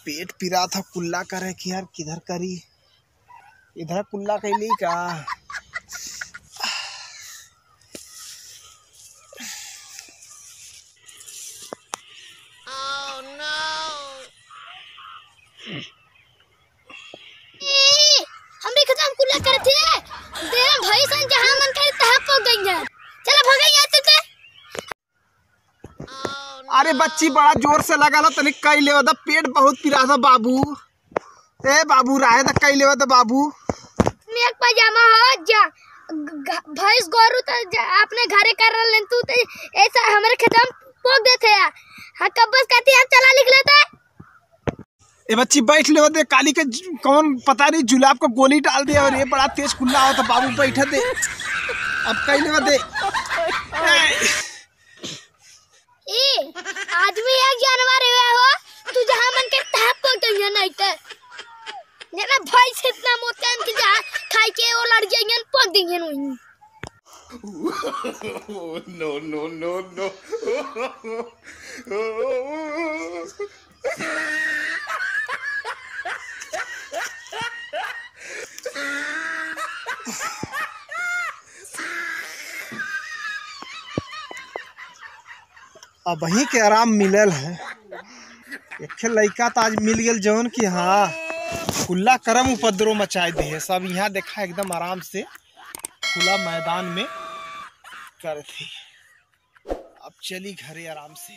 पेट पीरा था कुल्ला करे कि यार किधर करी, इधर कुल्ला कैली का। हमरे खतम कुल्ला करथे दे भाई सन जहां मन करे तहां पहुंच गई है। चला भगा यहां से। अरे बच्ची बड़ा जोर से लगा लो तनिक कई लेवा दा, पेट बहुत पीरा था बाबू। ए बाबू राहे दा कई लेवा दा बाबू। मेक पजामा हो जा भैंस गोरू त अपने घरे कर रहलन तू त ऐसा हमरे खतम पोक देथे। हां कब बस कहती हम चला लिख लेता। ए बच्ची बैठ ले दे, काली के कौन पता नहीं जुलाब को गोली डाल दे और ये बड़ा तेज खुला हो तो बाबू बैठ दे। अब कई ले दे। ए आदमी एक जानवर है हो, तू जहां मन के तहां पहुंच गई नहीं त नेना भाई से इतना मोटन कि जा खाई के वो लड़ जाएंगे पहुंच देंगे नहीं। No no no no. अब वहीं के आराम मिलल है। एक लड़का तो आज मिल गया जौन कि हाँ खुला करम उपद्रव मचाए दे। सब यहाँ देखा एकदम आराम से खुला मैदान में कर थी। अब चली घरे आराम से।